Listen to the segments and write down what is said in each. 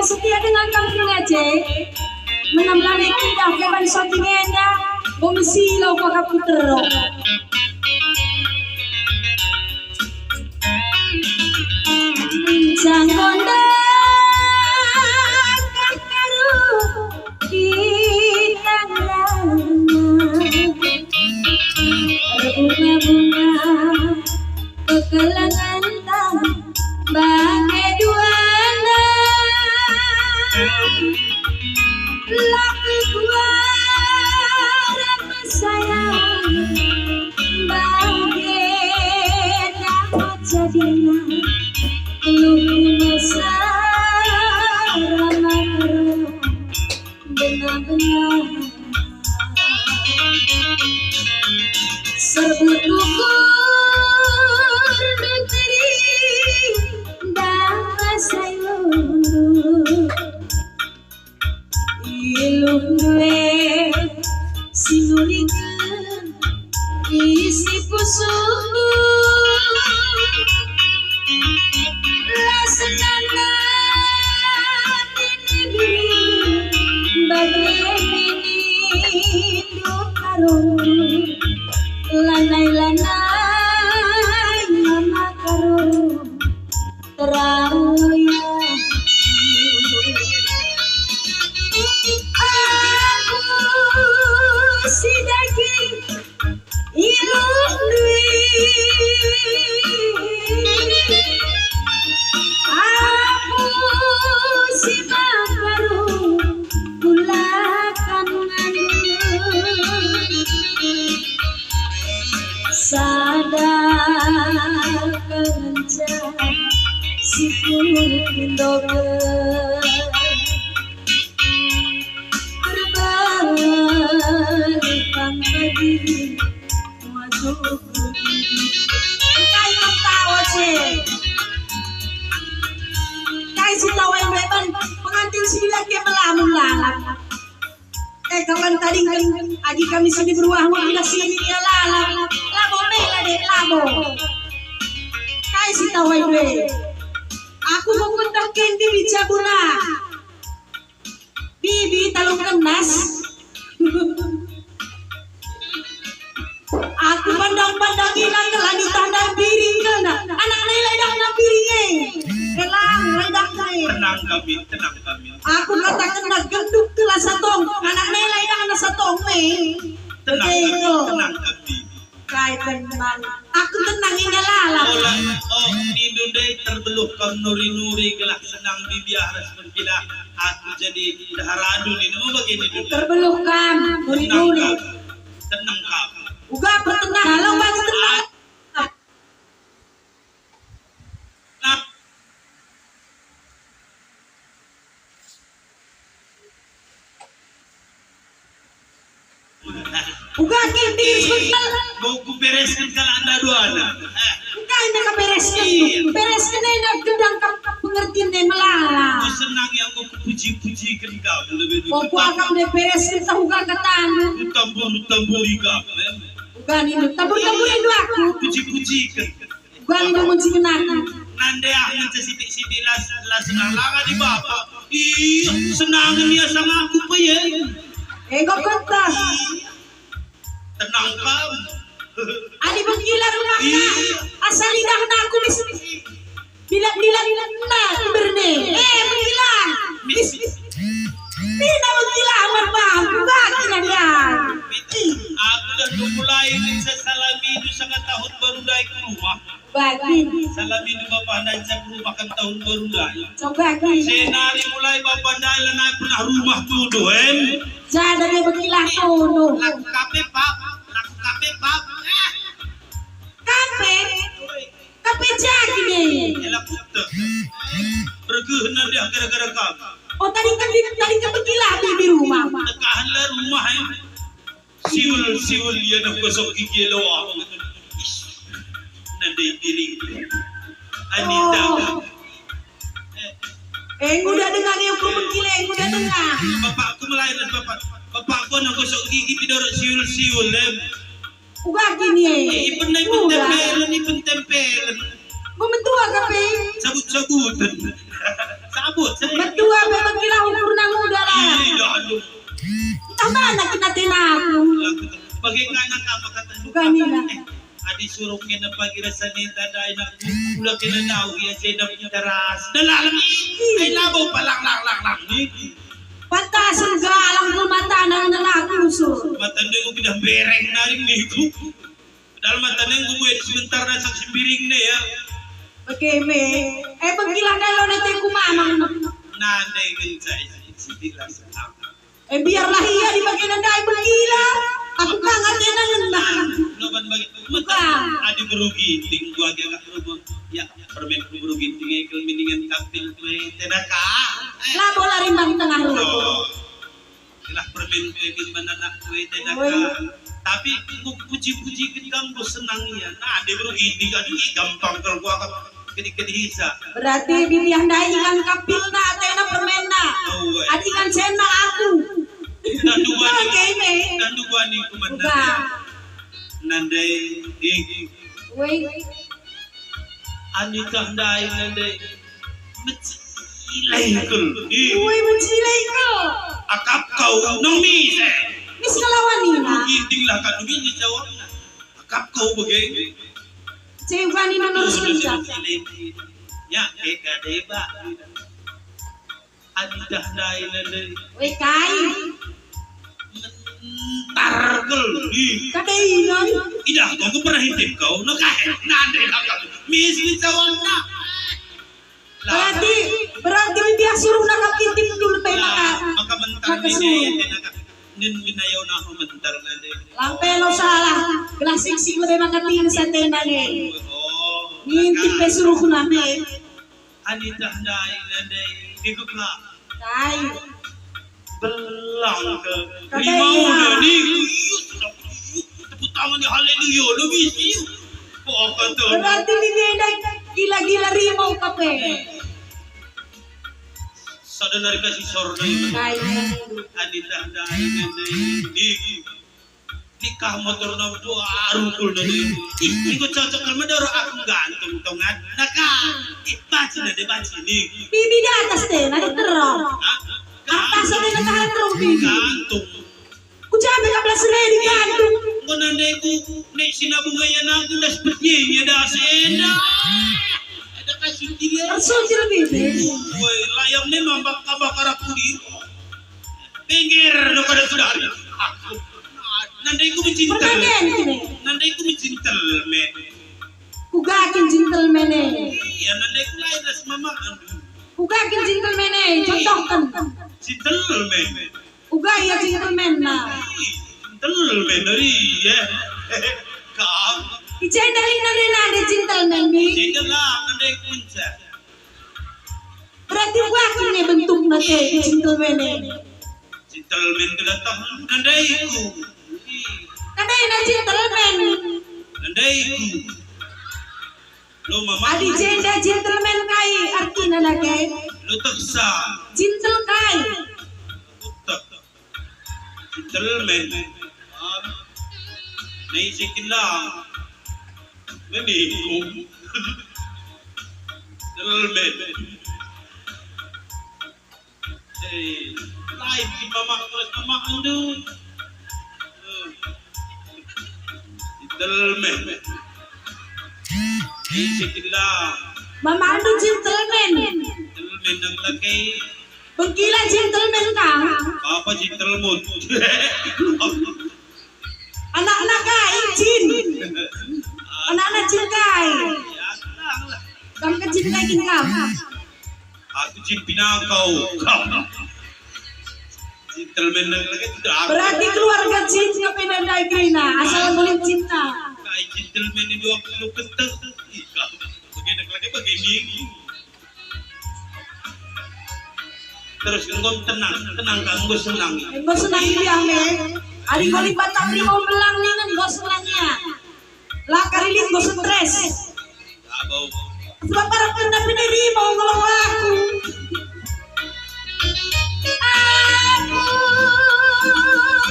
Setia dengan kampung aja menamlah kita kapan shootingnya komisi lo pak puter jangkonda kakaru kita bunga-bunga kekelangan bagai duana laki gua rama sayang bagai dapat jadinya lu masa rama benar-benar sebut ukur negeri dan sayang iluh duwe sinulikeun isi pusuku lasenana negeri bagai induk karung lanai-lanai nama karung teraya si daging iluh aku si bakaru kulakan sadar kencang si kundoge berbalikan pagi wajah kai tawa sih kai si tawa yang beban pengantin sini lagi melamun lalang kawan tadi aji kami sini beruah mau bila sini dia lalang labo mela dek labo kai si tawa yang aku mau kontak kendi di Cabuna bibi talung kemas aku pandang-pandang hilang ke langit tanda piring kena anak nilai dah na piringnya kelang ledak tenang kami aku katakan nak genduk telah satong anak nilai dah na satong tenang kami kai tenang aku tenang ini lalang oh ini dudai terbeluh kam nuri-nuri gelak senang bibiar berkilah aku jadi daharadu ini mau begini dudai terbeluh kam nuri-nuri tenang kam uga bertenang kalau bagi tenang uga kinti sebentar mau ku bereskan kalau anda dua anak uga ini ka bereskan ini nak gedang pengertian ini melala mau senang yang mau puji-puji kan kau lebih oh ku akan bereskan tahu uga ketan tambur ikap uga ini tambur itu aku puji-puji kan uga ini menci kenapa nande aku siti-siti las senang lagi di bapak iya senang dia sama aku pa ya kok kata tenang kam ani menggila rumahnya asal lidah na aku bila na berne menggila Salamin di Bapak sa perumahan tahun baru dahil. Coba ki. Senari mulai Bapak dahil na pernah rumah tuduhan. Jadi dia berkilah kono. Laku kape pap. Kape jadi deh. Yalah puta. Berkehenan dia gara-gara kamu. Oh tadi kan berkilah di rumah. Nakahanlah rumah siul dia nak gosok gigi loa. Nanti diri. Anita. Udah dengar yang ku berkilah, udah dengar. Bapakku melahirkan bapakku nak gosok gigi pidorok siul Uga gini. Ipun tempelan. Mementua kape. Sabut-sabutan. Sabut. Metua berkilah ukur nang muda lah. Iya, aduh. Entah mana kita tenaku. Bagaimana kamu kata Bukan nila. Adi suruh kena pagi rasa ni tada nak pula kena tahu ya saya dah punya teras. Dalam ni, ay labo palang ni. Patasan galang kumatanan na nakusur. Matanda ko pindah bereng naring ni ko. Dalam matanda ko mo sebentar na sa simbiring na ya. Bagaimana? Pagkilang dalo na tayo kumamang. Nanay kan saya sila sa Biarlah iya di bagian anda bergila. Aku kangen dia nang. Loban bagi adi berugi ting gua agak berubah. Ya permen berugi ting ekel miningan kapil kue tenaka. Lah bola rimbang tengah rumah. Lah permen kue kin banana kue tenaka. Tapi ku puji-puji kita gua senang ya. Nah adi berugi ting kan gampang kalau gua kedik hisa. Berarti bibiah dai ikan kapil na atena permen na. Adi kan channel aku. Dan dua ni Buka. kumandan. Nandai di Woi. Anita dai nandai mencilai kul. Woi mencilai kau. Akap kau nang mise. Mis kalawan ni na. Giting lah kan ni jawab. Akap kau bagai. Cewek ni nurus kerja. Ya eka deba. Anita dai nandai. Woi kai. Targel di. Kadai noi. Idah kau pernah hitip kau nak nandai lah kau. Misli jawab nak. Berarti dia suruh nak intip dulu pe maka mentar ni nin binayaw na ako mentar na din. Lampelo salah. Gelas sing lebih makatin sa tenda ni. Ngintip pe suruh na me. Anita dai na din. Ikut na. Kai. Belang ke. Rimau na ni. Tepuk tangan ni haleluya. Lebih siu. Kok kata. Berarti bibida gila-gila rimau kape. Sada nari kasih sorda itu. Kai. Anita dai na din. Nikah motor na doa arukul na din. Ikut cocok kalau madaro aku gantung tongan. Naka. Baci na de baci ni. Bibida atas teh na terong. Atas na natahan terong bibi. Gantung. Kujabe ka belas ready gantung. Nandai ku nek sinabungayan aku dah sepertinya dah senda. Ada kasih dia. Tersuntil bibi. Woi, layam ni nombak kabakar aku di. Pinggir no kada sudah. Nandai ku mencinta. Nandai ku mencinta men. Kugakin gentleman eh. Iya, nandai ku lain ras mama. Kugakin gentleman eh. Contohkan. Gentleman. Uga ya gentleman na. Gentleman dari ya. Kau. Icendalin na rin ada gentleman ni. Jadi lah, nandai ku mencinta. Berarti wakin ni bentuk na ke gentleman eh. Gentleman kedatang nandai ku. Kadai na gentleman. Nandai ku. Lo mama. Adi jenda gentleman kai artinya na ke. Lo taksa. Gentle kai. Gentleman. Naisikin lang. Naniku. Gentleman. Live di mama terus mama ando. Gentleman. Naisikin lang. Mama ando gentleman. Gentleman ang laki. Bengkila gentleman ka. Apa gentleman? Anak-anak kai jin. Anak-anak jin kai. Ya, lang lah. Kamu kecil lagi kamu. Aku jin pinangkau. Gentleman lagi tidak aku. Berarti keluarga Jin ngapain anda Grina? Asal boleh cinta. Kayak gentleman ini 2 kilo kentang. Begini lagi begini. Terus engkau tenang kamu senang. Engkau senang dia me. Adik kau lipat tapi mau belang nih kan engkau senangnya. Lah karilin engkau stres. Abau. Sebab para pendiri mau ngelawan aku. Aku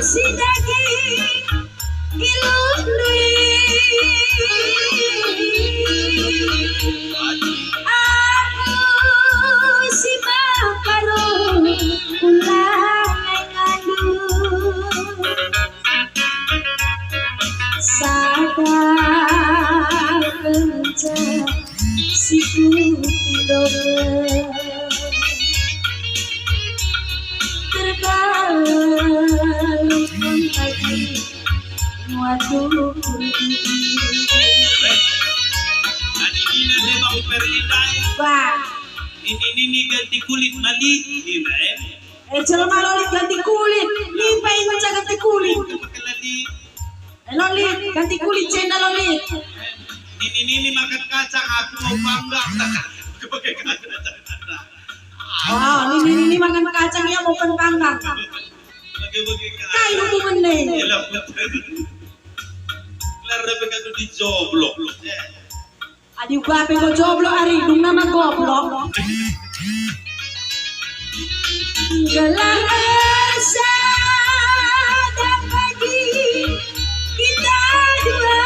si daging ilului. Aku si makaro ulang ngadu. Sadar kencang si kudobe. Terbalut pagi waduh Ini dia bang perindai. wah Ini ganti kulit mali. Ini jelema lolit ganti kulit limpain macam ganti kulit lali. lolit ganti kulit cendol lolit Ini makan kacang aku mau bangga. Pakai kacang. wow ini makan kacang ya mau panggang Pakai kayu hubungan nih Yalah betul. Kelar dapat kado dijoblok. adik gua apa mau joblok hari dung nama goblok gelang asa dan pagi kita dua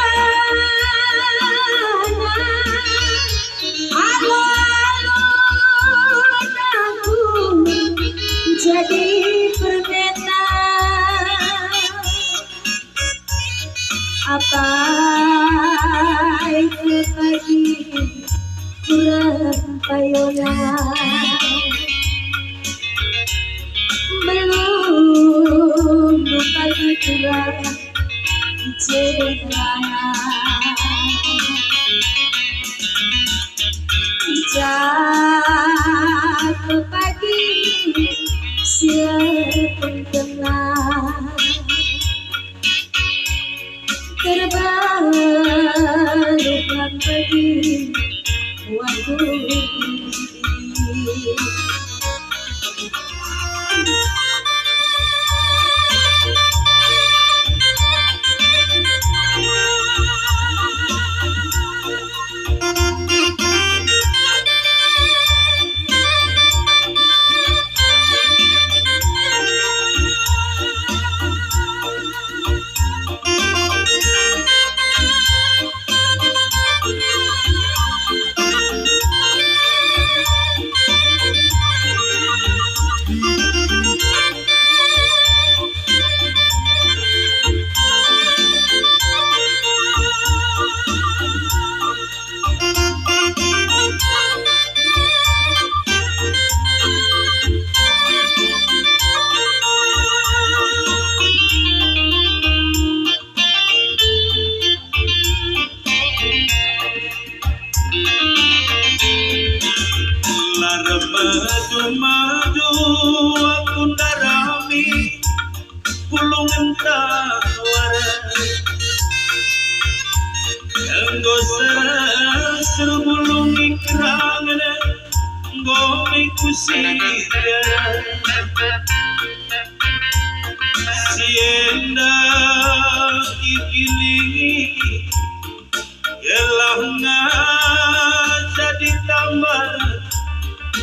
halo aku jadi perdana apa itu pagi kurang payona belum lupa kurang cerita jatuh pagi siang tengah terbalukan pagi waktu madu aku darami pulungan tawar Enggo serbulung ikrangan gomi kusira sienda ikilingi elahna jadi tambah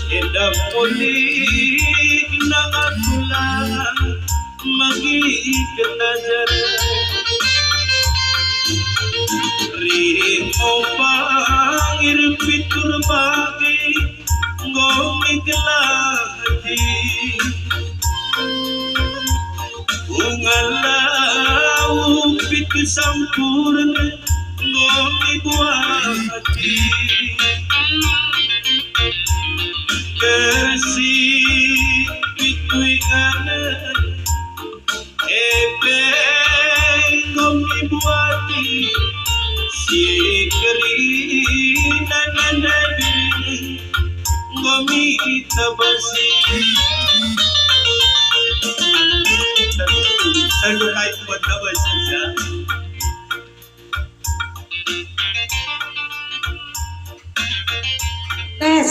Eda polik na akula magi kenajar Rin opangir pitur bagi ngomik lagi Ungalau pitu sampurna ngomik buati Bersih pituingan Ebeng buati Si kerinan dan basi. Ano kahit buwan na ba siya? Tes.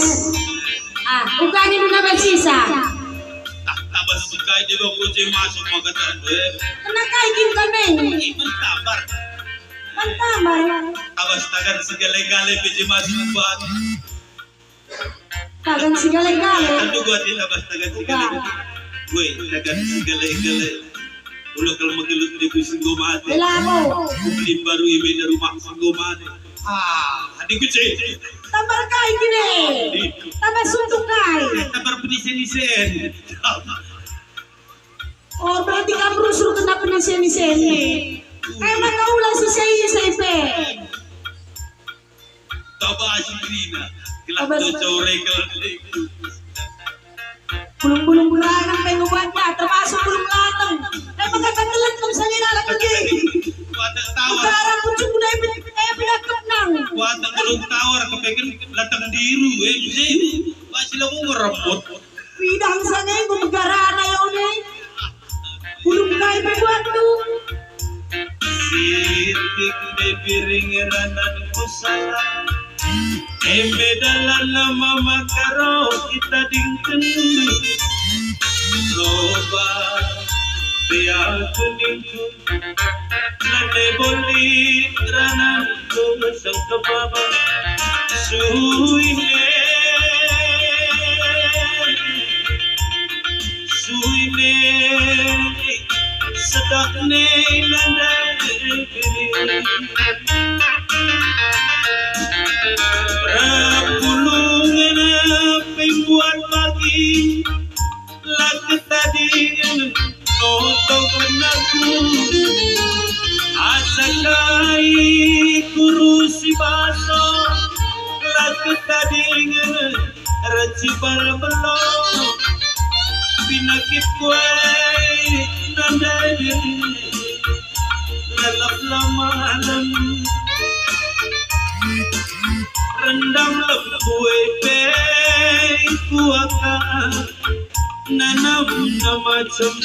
Uganin mo na ba sisa? Tabas si Kai, di ba kung siya masok magatan? Nakaigin kami. Mantabar. Mantamar. Tabas tagan si galay-galay pa siya masok buwan. Tagan si galay-galay. Ano ba din tabas tagan si galay-galay? Uy, tagan si galay-galay. Ulo kalau magilot di ko si gumate. Wala ko. Kublin baru imay na rumah si gumate. Adik ko siya. Tabar kay gini. Tabar suntuk kay. Tabar penisen-isen. Oh, berarti kamu rusuh kena penisen-isen nih. Kayak makaulah si saya ipe. Taba si Grina. Kelak Abas- to sore kalau itu. Bulung-bulung bulangan pengen buatnya, termasuk bulung lateng. Magkakatalan kung saan nilalagay. Kuatang tawar. Magkarang kutsong mo na pinakap nang. Kuatang ulong tawar kapegan latang diru Mzee. Ba sila mo ngarapot. Pidang sa ngayon, kung magkarana yun eh. Bulong kayo pagbuat mo. Sitik de piringiranan ko sana. Embedalan na mamakaro kita ding tendu. Loba biya kuningku lane boli ranan ko sang kababa suine sedakne nandai Rapulungan pembuat pagi Lagi tadi notong aku Asakai kurusi baso Lagi tadi recibal belum Pinakit kue nandai Lelap lamalam rendam lembuai pei kuaka nanam namacam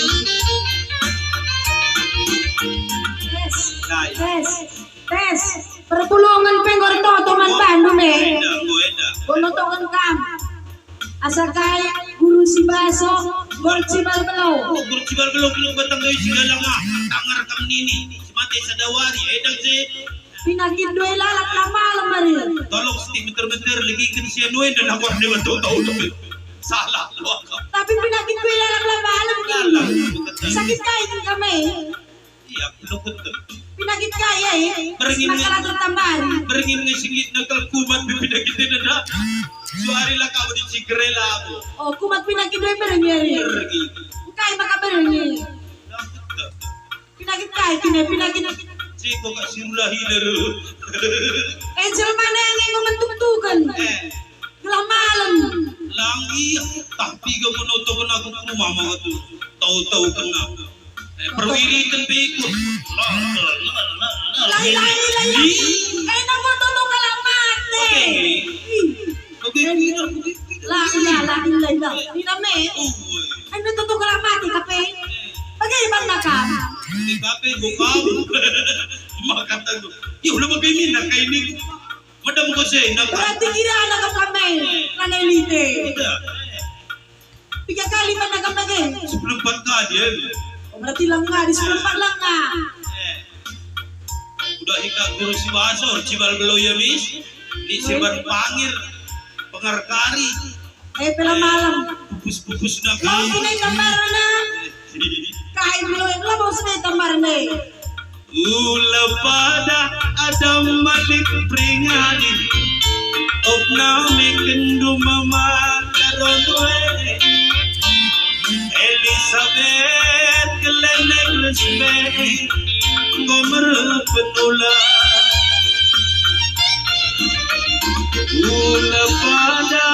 Tes. Pertulungan penggor toto man Bandung eh. Goenda Bonotongan kam. Asa kaya guru si baso, gorci balbelo. Gurcibal belum batang gayu sigala nga tangar kam nini semate sa dawari edang si Pinagin dua lalap na malam mari. tolong seti meter-meter lagi kan siya nuin dan aku ni betul tahu tapi salah luak Tapi pinagin dua lalap na malam salah ni. Sakit kaya din kami. iya lukut Pinagin kaya eh. Beringin nga. Nakalatot tambari. beringin nga singit na kalkuman pipinagitin na suari lah kamu di Cigrela ako Oh, kumat pinagin dua berengeri. pergi Kaya makaberengeri. Pinagin kaya pinagin. Siko ka sirula hilaru Angel mana yang menentukan? Gelang malam. langi tapi ka menuto ko na ako rumah mga to tahu-tahu kena perwiritan pa ikut Lain. Nomor toto kalamat eh. Lain Lain. Tidak me. Ano toto kalamat kape? Bagaimana nakam? Di kape bukam makatan ko yung ulah magbimin na kay ni madam ko siya Berarti kira anak kami nanelite. 3 kali pa nagam lagi. sebelum pagka dia Berarti lang nga, di sebelum lang nga. udah ika guru si basor cibal belo ya mis di sebar pangir pengarkari Pela malam. pupus-pupus na Mau kamu sinay tambar na. Kahit bilo yung mau sinay tambar na eh. Ula pada ada malik pringani ok na mekendu mama karonwe Elizabeth kelenek respect gomer penula Ula pada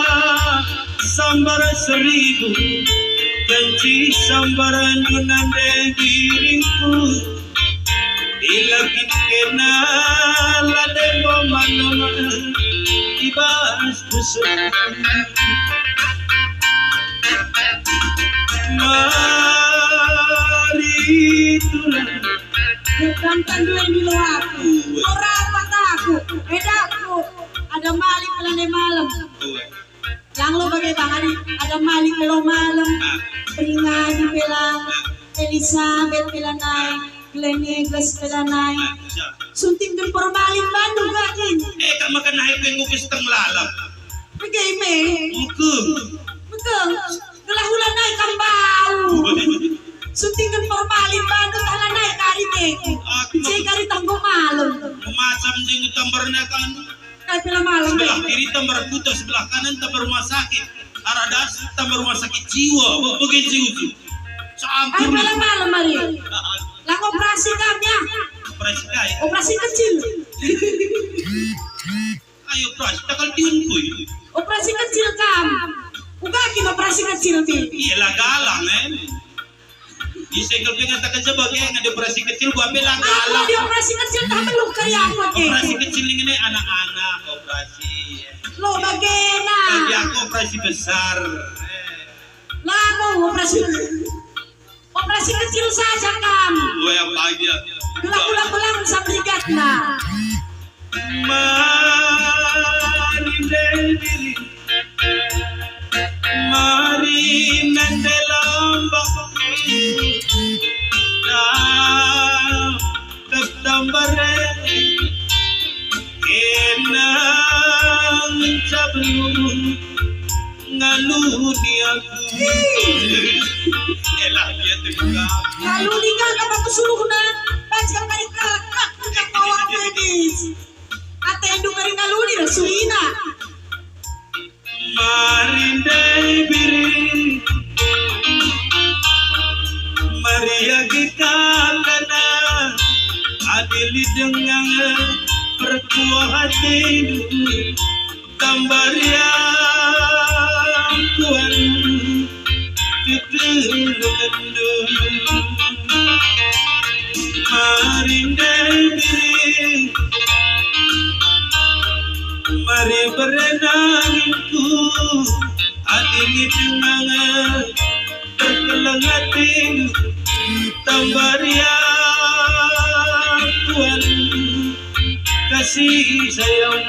sambar 1000 janji sambaran junande diriku Ilagit kena lade bomanama ibas puso Mari tulang Bukan tanduan di luar aku. Orang mataku, bedaku. Ada malik pelane malam. Lang lo bagai bahari. Ada malik pelo malam. Peringan di pelang. Elizabeth pelanay. Glenegas pelanay. Sunting dun formalin Bandung gakin. Ka makanahay ko yung ukis tang lalap. Bigay me. Mukeng. Betul. Gelahulan naik kambau. Sunting dun formalin Bandung talan naik karite. Cai kari tanggo malam. Macam dengan tambar na kan. Kay pila malam. Sebelah kiri tambar buta, sebelah kanan tambar rumah sakit. Aradas tambar rumah sakit jiwa. Begitu jiwa. Ay Campur. pila malam mari. Lang operasi kamnya. Operasi kaya. Operasi kecil. Ayo pras, takal tiun ko. Operasi kecil kam. Ugakin operasi kecil ti. Iya galang Di segel dengan takkan sebagai yang ada operasi kecil gua bilang Ako galang. di operasi kecil tak meluk kaya ako Operasi ke. kecil ini anak-anak operasi. Lo bagena. Tapi aku operasi besar. Lamo operasi. Operasi kecil saja kam. Gue yang banyak. Ulang-ulang sa brigat na. Mari diri, mari mendalam bakti, ketambare, enang cablu, ngaluni aku. Elah dia tegak. Lalu tinggal kapag kusuluh na. Baca kay kakak. Kakawa medis. Ate endo ka rin aluni. Rasulina. Mari biri, Maria kita kana adili dengan perkuah hati gambar yang tuan Mari biri, mari berenangku adili dengan terkelang hati tambar yang tuan kasih sayang.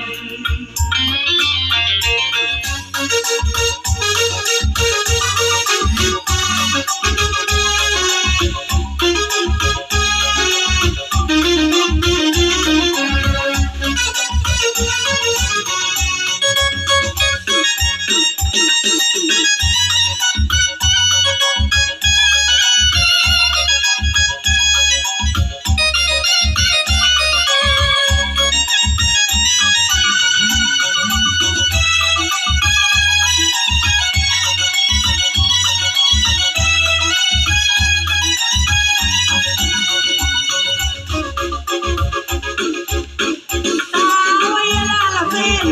Tawa yan lalapin.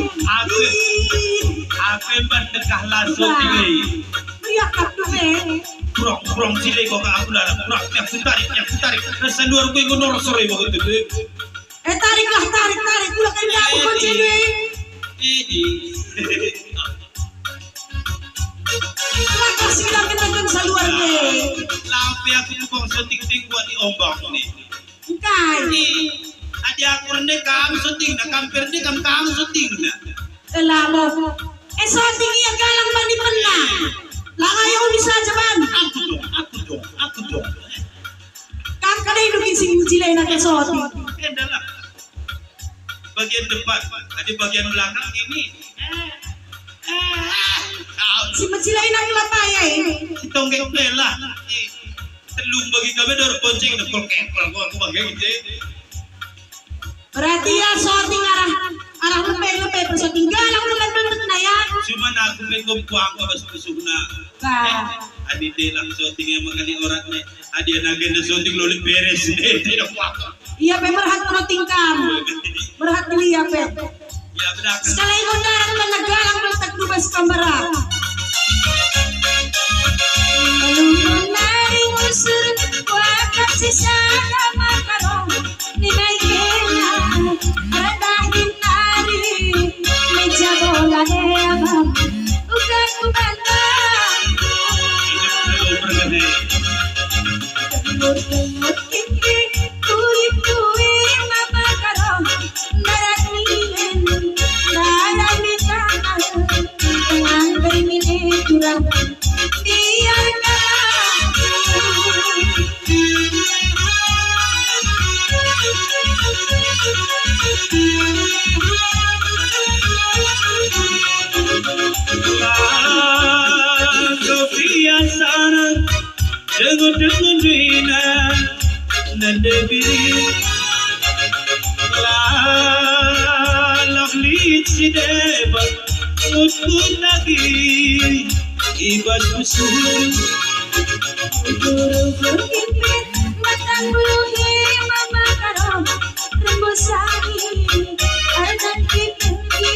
Aku yang berdekah langsung tinggi. Riyak ka to eh. Kurang sila ko ka aku dalam kurang yang tarik. Nasa luar ko yung sore mo gitu. Tarik lah, tarik. Kula kayo na ako konseno eh. Edi. Lakas lang kita dun sa luar eh. Lampi aku tuh kong sunting buat diombang nih. Kay. Adi aku rene kamu sunting na kamper ni kamu sunting na. Elamo. So tinggi ang galang manipan na. Langay ako bisa jaman. Aku dong. Kang kanay nugin sing jilay na kesoti. Adalah bagian depan, ada bagian belakang ini. Si majilay na kelapaya eh. Si tonggeng bela. Telung bagi kami dor bonceng na kol aku bagi gitu. Berarti ya soting arah lepay persoting galang bulan na yan. Cuma aku may kumpuang ka bas pusugna. Ka. Adi de lang shooting yang makali orat ne. Adi nagin na shooting lolit beres ne. Tidak puaka. Iya pe berhat mo tingkam. Berhat dili ya pe. Ya bedak. Sekali ko darang man nagalang baltag dubas kamera. Malunod na rin usur, wakap si sana makarong, ni may kena, radahin na rin, medya bola nebang, ugang kumanta. Dengut kiki urip duwe mama karo darat minen darat mitana tangan bermine curang biar kebiasaan dengun duina nande biri lalak lit si deba utkun lagi ibat musuh guru-guru kimpit matang buluhi mama karo rembusani ardan kipengi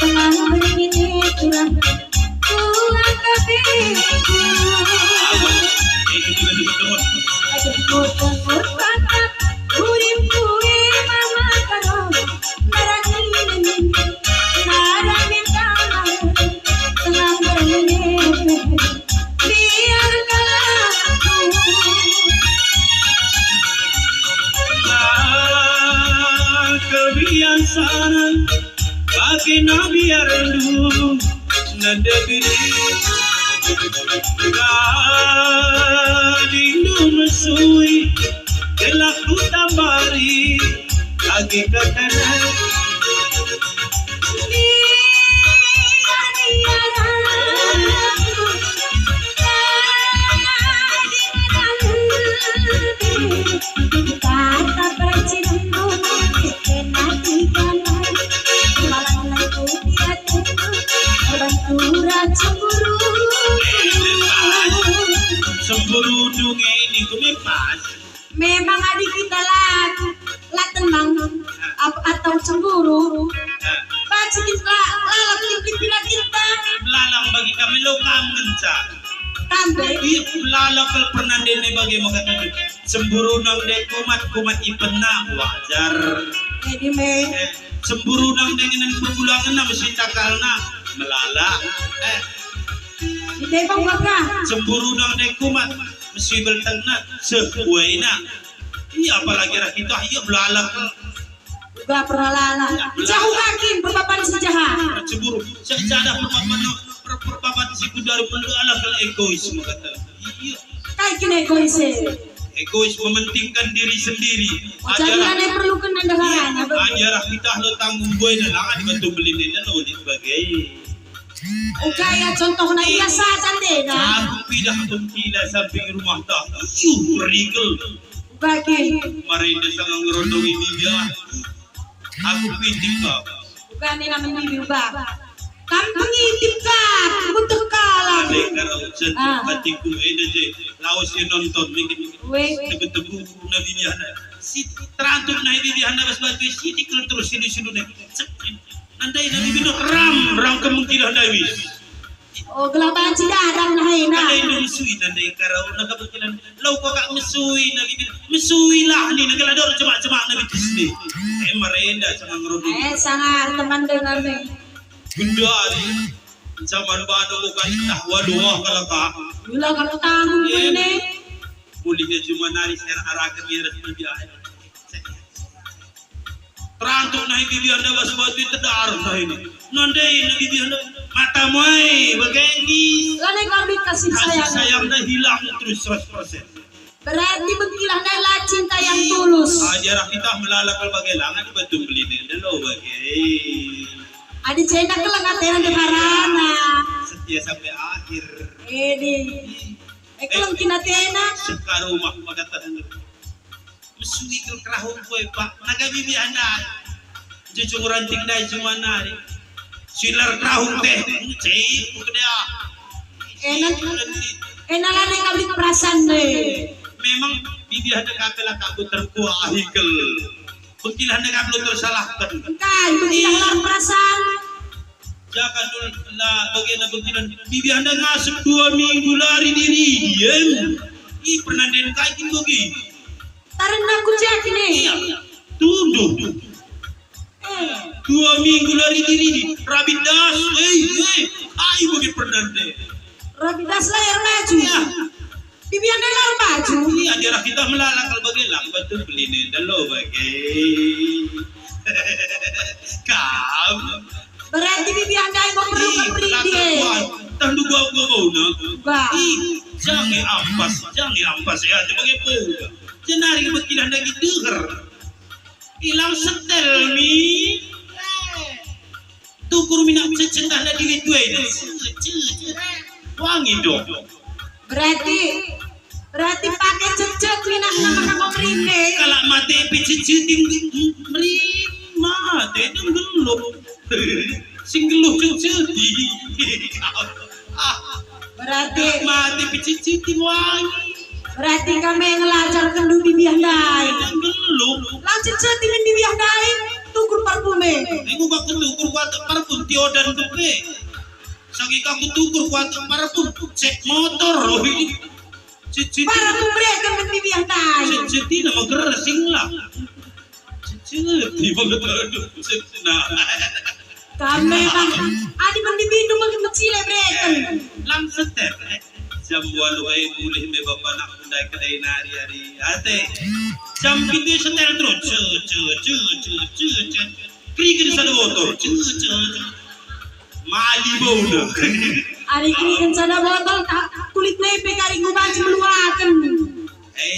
tengah bermine curang tulang kabiku Dengut patah urip duwe mama karo darat minen darat mitana tengah bermine biar kalaku kebiasaan bagi nabi arendu nande biri gadindu mesui kelaku tambari lagi katana kata bercinta kenati kanan malang lagu dia benturan cemburu semburu dunge ini kumipas memang adik kita lah tenang atau cemburu baca kita lalang pikiran kita lalang bagi kami lokam menca kambe iya lalang kalau pernah dene bagi makanya semburu nang de kumat ipena wajar jadi me semburu nang dengan perbulangan na mesti takalna melala di debang baka semburu nang de kumat mesti bertengna sehuaina iya apalagi kita iya belalak gak pernah lala jauh makin berpapan sejahat cemburu saya perpapan si kudari pendalam kalau egoisme kata iya kayak gini egois mementingkan diri sendiri jangan yang perlu kena dengarannya ajarah kita lo tanggung boy na lang dibantu beli na lo di sebagai kaya contoh na iya saja deh aku pindah kila samping rumah tak regal bagi marinda sangang ngerondong ini dia aku pindah ka bukan ini namanya diubah kampung intip ka butuh kalah kalau sentuh hatiku ini je lawas yang nonton teguh na bibihana si terantuk na bibihana bas batu si dikul terus sini nih nandai na bibino ram kemungkinan dawis oh gelapan cidarang na hina nandai na misui nandai karau nagabutilan law ko kak misui na bibino misui lah ni nagalador cemak na bitis ni marenda sangang rodong sangar teman dengar nih gundari zaman bano mo kanita waduh kalaka gula kalau tanggung ini mulihnya cuma nari ser arakan yang resmi biaya terantuk naik bibi anda bas batu tedar nah ini nandai nabi bibi anda mata muai begini lane kami kasih sayang dah hilang terus 100% berarti begilah adalah cinta yang tulus ajarah kita melalakal bagailangan dibantu beli dan lo bagai ada cina kelengateran deharana setia sampai akhir ini keleng kinatena sekarang rumah magatan mesui kel kerahung boy pak naga bibi anda jujung ranting dai cuma nari silar kerahung teh cai dia enak lane kami perasaan deh memang bibi anda kapela kabu terkuah ahikal Pengkilah negara belum tersalahkan. Kan, pengkilah perasaan. Jangan lah bagaimana pengkilan. Bibi anda ngasup 2 minggu lari diri. Ih pernah den kaitin bagi. Taran aku cek ini. Tuduh. 2 minggu lari diri di Rabidas. Ayo bagi pernah den. Rabidas layar maju. Bibian lar baju. Iya, dia kita melalakal bagai lang betul beli nih dalo bagai. Kamu. Berarti bibian dai mau perlu beri dia. Tandu gua mau na. Ba. Jangan ampas ya sebagai pouda. Jenari bekilan lagi deher. Hilang setel mi. Tukur minat cecetah na dili dua ini. Wangi dong. Berarti pakai cecet minat nama rine. Kalau mati picitin mati dong gelup. Sing gelup ceceti. Berarti mati picitin wangi. Berarti kami ngelajar kendu bibian dai. Gelup. Lang cecet ini bibian dai. Tukur parfume. Iku gak ketukur kuat parfum Tiodan Dupe. Sagi kaku tukur kuat parfum cek motor. Cicit. Parfum mereka bibian dai. Cicit nama gersing lah. Cicit. Nah. Kami bang. Adi bendibindu makin mencile mereka. Lang setep. Jam 8 ay mulih may bapak nak kunday kaday nari hari ate. Jam 7 setel terus. Krikin sa motor. Malibaw na. Ari ini kan sana botol kulit lepe kari gubaji meluakan.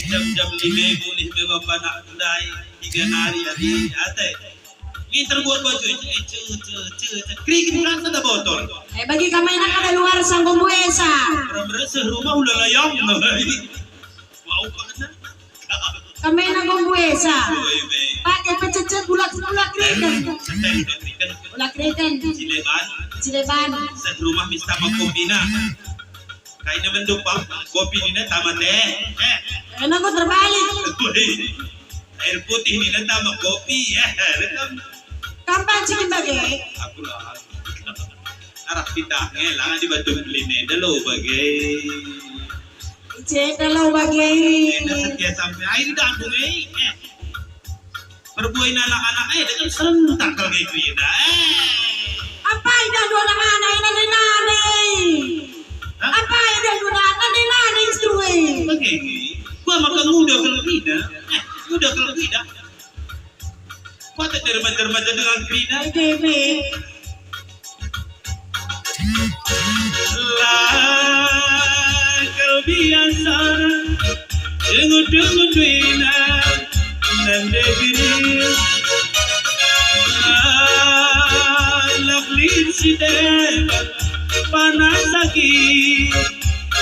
Jam 5 mulih may bapak nak kunday tiga nari hari ate. Nginter buat baju. Krikin sa na botol. Bagi kami nak ada luar sanggung buesa. Berasa rumah udah layang. Wow kan? Kami nak buesa. Pakai pececet bulat kreken. Bulat kreken. Cileban. Sa rumah mista kopi na. Kain naman doon pa, kopi nila tama teh. Enak ko terbalik. Air putih nila tama kopi. Kapan cikin bagay? Aku lah. Arah kita ngelang di batu beline dalo bagai. Cek dalo bagay. Setia sampai air dangdung perbuain anak-anak dengan serentak kalau kayak gitu Apa itu dua anak-anak nane? Apa itu dua anak nane instrue? Begini, gua makan muda kalau tidak, muda kalau tidak. Gua tak dermaja dengan tidak. Debe. Lah kebiasa dengut wina nande diri lah liside panas lagi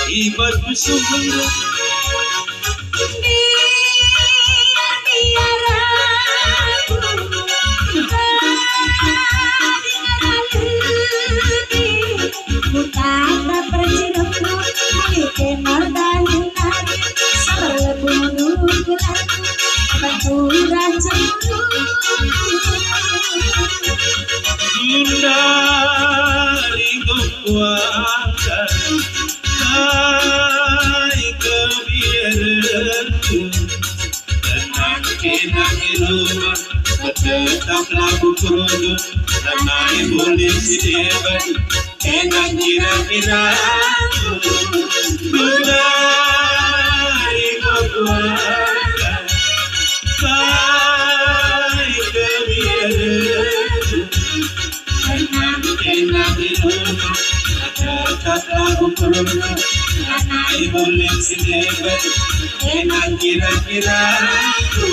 ibat musuh Mundari kekuatan Hai kebiaranku Tenang kinangi rumah Tetap lagu produk Tenang polisi debat Tenang kira-kiraku Mundari kekuatan Hai kebiaranku Tetap lagu produk Tenang polisi debat Tenang kira-kiraku